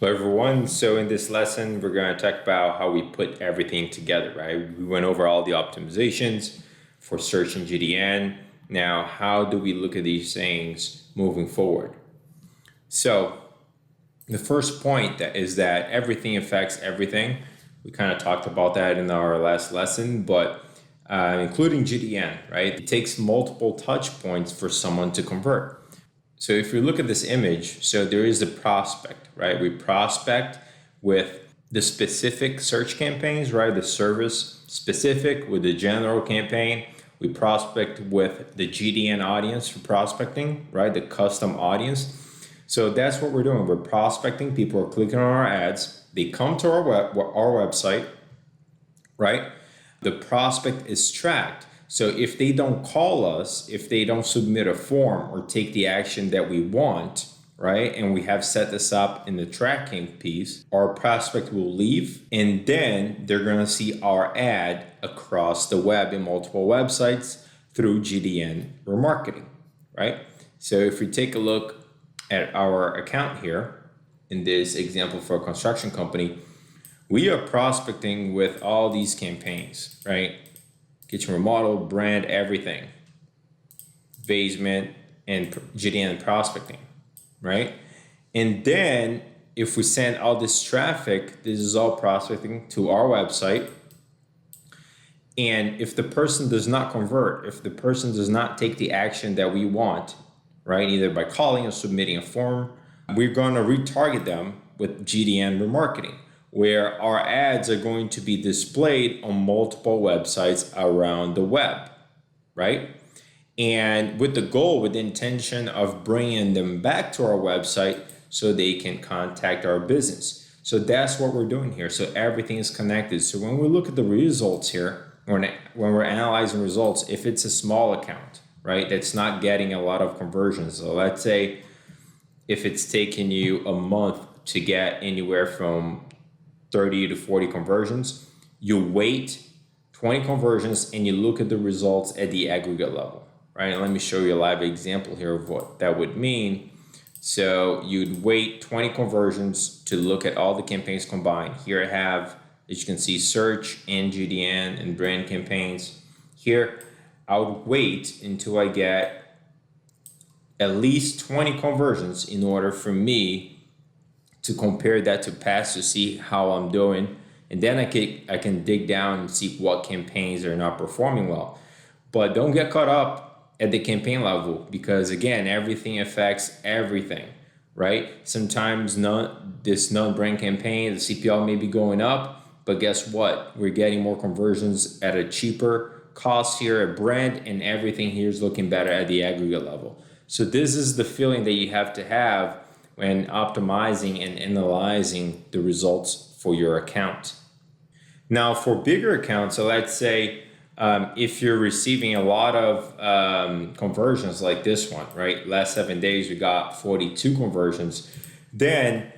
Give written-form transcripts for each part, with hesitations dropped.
Hello everyone. So in this lesson, we're going to talk about how we put everything together, right? We went over all the optimizations for search and GDN. Now, how do we look at these things moving forward? So the first point is that everything affects everything. We kind of talked about that in our last lesson, but including GDN, right? It takes multiple touch points for someone to convert. So if you look at this image, so there is a prospect, right? We prospect with the specific search campaigns, right? The service specific with the general campaign. We prospect with the GDN audience for prospecting, right? The custom audience. So that's what we're doing. We're prospecting. People are clicking on our ads. They come to our website, right? The prospect is tracked. So if they don't call us, if they don't submit a form or take the action that we want, right, and we have set this up in the tracking piece, our prospect will leave and then they're going to see our ad across the web in multiple websites through GDN remarketing, right? So if we take a look at our account here, in this example for a construction company, we are prospecting with all these campaigns, right? Kitchen remodel, brand, everything, basement, and GDN prospecting, right? And then if we send all this traffic, this is all prospecting to our website. And if the person does not convert, if the person does not take the action that we want, right, either by calling or submitting a form, we're going to retarget them with GDN remarketing, where our ads are going to be displayed on multiple websites around the web, right? And with the goal, with the intention of bringing them back to our website so they can contact our business. So that's what we're doing here. So everything is connected. So when we look at the results here, when we're analyzing results, if it's a small account, right, that's not getting a lot of conversions. So let's say if it's taking you a month to get anywhere from 30 to 40 conversions, you wait 20 conversions and you look at the results at the aggregate level, right? And let me show you a live example here of what that would mean. So you'd wait 20 conversions to look at all the campaigns combined. Here I have, as you can see, search and GDN and brand campaigns. Here, I would wait until I get at least 20 conversions in order for me to compare that to past to see how I'm doing. And then I can dig down and see what campaigns are not performing well. But don't get caught up at the campaign level because, again, everything affects everything, right? Sometimes this non-brand campaign, the CPL may be going up, but guess what? We're getting more conversions at a cheaper cost here at brand, and everything here is looking better at the aggregate level. So this is the feeling that you have to have when optimizing and analyzing the results for your account. Now for bigger accounts, so let's say if you're receiving a lot of conversions like this one, right? Last 7 days, we got 42 conversions. Then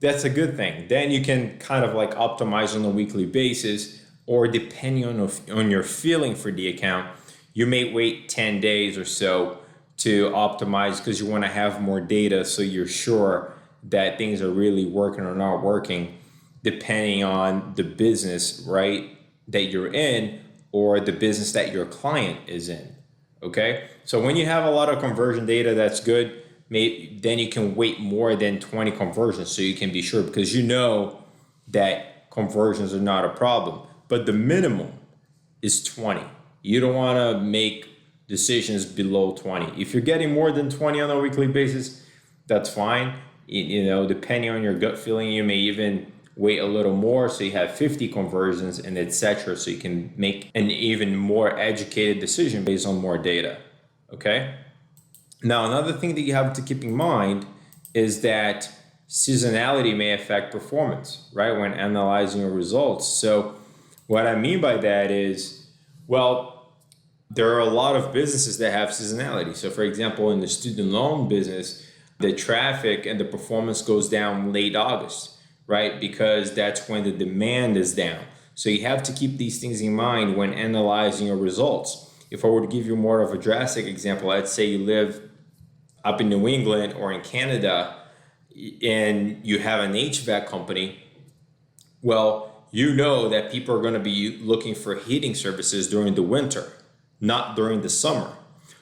that's a good thing. Then you can kind of like optimize on a weekly basis, or depending on your feeling for the account, you may wait 10 days or so to optimize because you want to have more data so you're sure that things are really working or not working depending on the business, right, that you're in or the business that your client is in, okay? So when you have a lot of conversion data, that's good. Then you can wait more than 20 conversions so you can be sure because you know that conversions are not a problem. But the minimum is 20. You don't want to make decisions below 20. If you're getting more than 20 on a weekly basis, that's fine. You know, depending on your gut feeling, you may even wait a little more so you have 50 conversions and etc. So you can make an even more educated decision based on more data, okay? Now, another thing that you have to keep in mind is that seasonality may affect performance, right, when analyzing your results. So what I mean by that is, well, there are a lot of businesses that have seasonality. So for example, in the student loan business, the traffic and the performance goes down late August, right? Because that's when the demand is down. So you have to keep these things in mind when analyzing your results. If I were to give you more of a drastic example, let's say you live up in New England or in Canada, and you have an HVAC company, well, you know that people are going to be looking for heating services during the winter, not during the summer.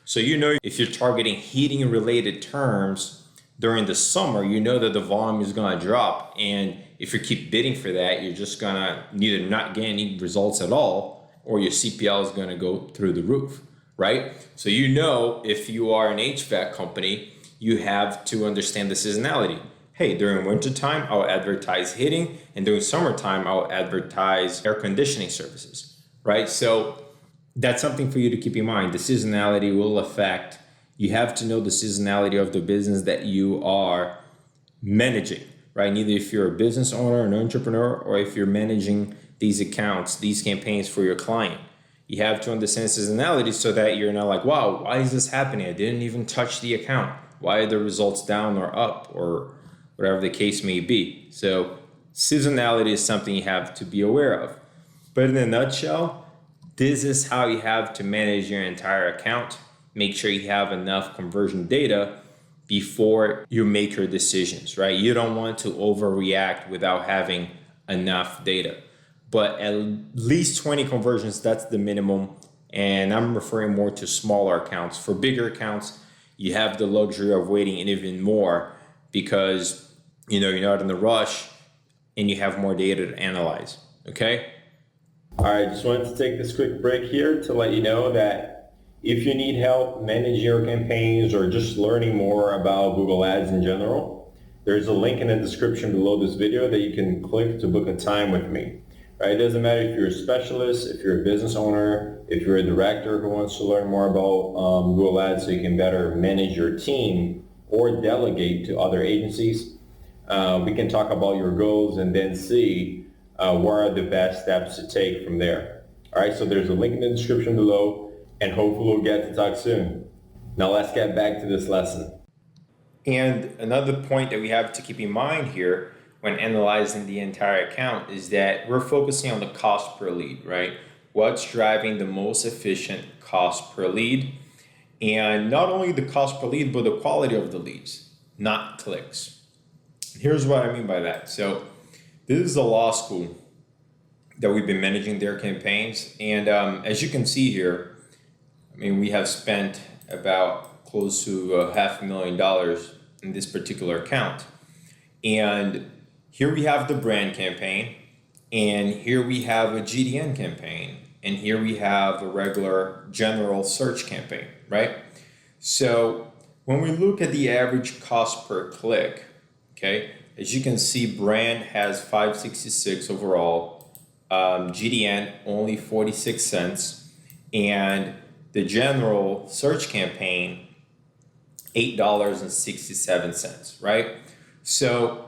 So you know if you're targeting heating related terms during the summer, you know that the volume is going to drop. And if you keep bidding for that, you're just going to either not get any results at all, or your CPL is going to go through the roof, right? So you know if you are an HVAC company, you have to understand the seasonality. Hey, during wintertime, I'll advertise heating, and during summertime, I'll advertise air conditioning services, right? So that's something for you to keep in mind. The seasonality will affect, you have to know the seasonality of the business that you are managing, right? Either if you're a business owner, an entrepreneur, or if you're managing these accounts, these campaigns for your client. You have to understand seasonality so that you're not like, wow, why is this happening? I didn't even touch the account. Why are the results down or up, or whatever the case may be? So seasonality is something you have to be aware of. But in a nutshell, this is how you have to manage your entire account. Make sure you have enough conversion data before you make your decisions, right? You don't want to overreact without having enough data. But at least 20 conversions, that's the minimum. And I'm referring more to smaller accounts. For bigger accounts, you have the luxury of waiting even more because you're not in a rush and you have more data to analyze. Okay? All right, just wanted to take this quick break here to let you know that if you need help managing your campaigns or just learning more about Google Ads in general, there's a link in the description below this video that you can click to book a time with me. Right? It doesn't matter if you're a specialist, if you're a business owner, if you're a director who wants to learn more about Google Ads so you can better manage your team or delegate to other agencies. We can talk about your goals and then see what are the best steps to take from there. All right, so there's a link in the description below, and hopefully we'll get to talk soon. Now let's get back to this lesson. And another point that we have to keep in mind here when analyzing the entire account is that we're focusing on the cost per lead, right? What's driving the most efficient cost per lead? And not only the cost per lead, but the quality of the leads, not clicks. Here's what I mean by that. So this is a law school that we've been managing their campaigns. And as you can see here, we have spent about close to $500,000 in this particular account. And here we have the brand campaign, and here we have a GDN campaign, and here we have a regular general search campaign, right? So when we look at the average cost per click, okay, as you can see, brand has $5.66 overall, GDN only 46 cents, and the general search campaign $8.67, right? So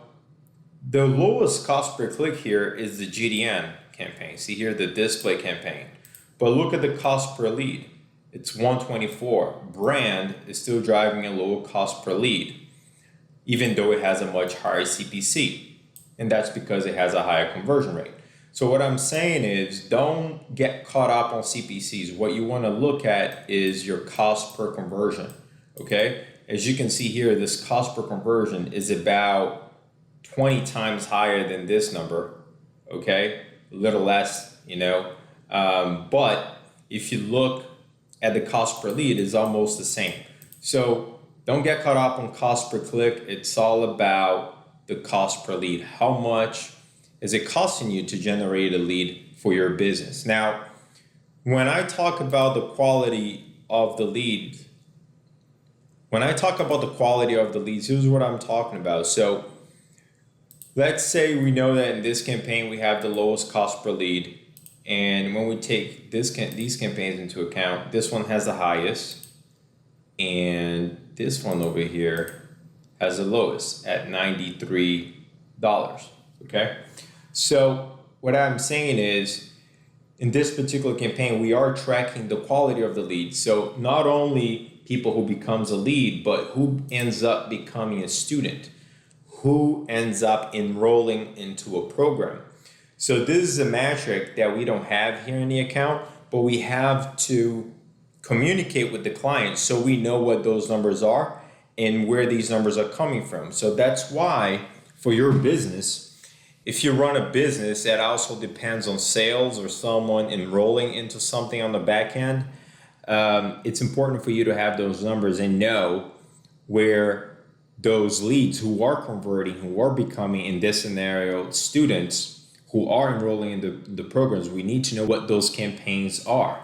the lowest cost per click here is the GDN campaign. See here, the display campaign. But look at the cost per lead. It's $124. Brand is still driving a lower cost per lead, even though it has a much higher CPC. And that's because it has a higher conversion rate. So what I'm saying is, don't get caught up on CPCs. What you want to look at is your cost per conversion, okay? As you can see here, this cost per conversion is about 20 times higher than this number, okay? A little less, but if you look at the cost per lead, it's almost the same. So don't get caught up on cost per click. It's all about the cost per lead. How much is it costing you to generate a lead for your business? Now, when I talk about the quality of the lead, here's what I'm talking about. So let's say we know that in this campaign we have the lowest cost per lead, and when we take these campaigns into account, this one has the highest, and this one over here has the lowest at $93. Okay, so what I'm saying is, in this particular campaign, we are tracking the quality of the lead. So not only people who becomes a lead, but who ends up becoming a student, who ends up enrolling into a program. So this is a metric that we don't have here in the account, but we have to communicate with the client so we know what those numbers are, and where these numbers are coming from. So that's why for your business, if you run a business that also depends on sales or someone enrolling into something on the back end, it's important for you to have those numbers and know where those leads who are converting, who are becoming, in this scenario, students who are enrolling in the programs. We need to know what those campaigns are.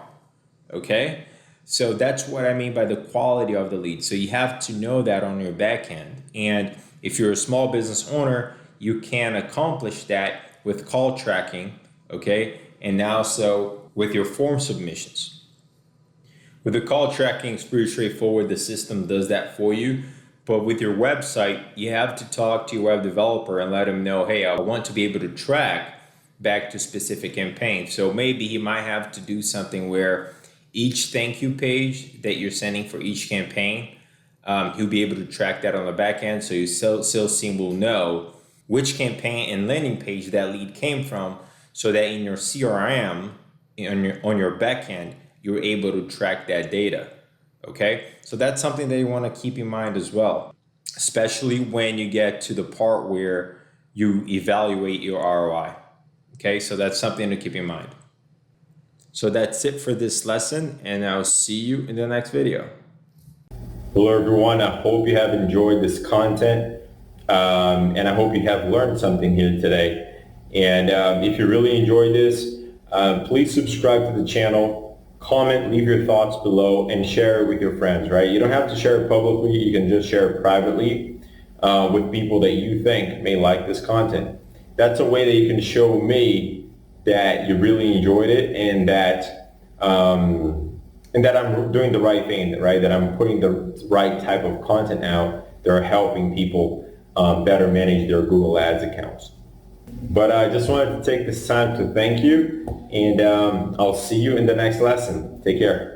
Okay? So that's what I mean by the quality of the lead. So you have to know that on your back end. And if you're a small business owner, you can accomplish that with call tracking, okay? And also with your form submissions. With the call tracking, it's pretty straightforward. The system does that for you. But with your website, you have to talk to your web developer and let him know, hey, I want to be able to track back to specific campaigns. So maybe he might have to do something where each thank you page that you're sending for each campaign, he'll be able to track that on the back end. So your sales team will know which campaign and landing page that lead came from, so that in your CRM, on your back end, you're able to track that data. Okay, so that's something that you want to keep in mind as well, especially when you get to the part where you evaluate your ROI. Okay, so that's something to keep in mind. So that's it for this lesson, and I'll see you in the next video. Hello everyone, I hope you have enjoyed this content, and I hope you have learned something here today. And if you really enjoyed this, please subscribe to the channel, comment, leave your thoughts below, and share it with your friends, right? You don't have to share it publicly, you can just share it privately with people that you think may like this content. That's a way that you can show me that you really enjoyed it, and that I'm doing the right thing, right? That I'm putting the right type of content out that are helping people better manage their Google Ads accounts. But I just wanted to take this time to thank you, and I'll see you in the next lesson. Take care.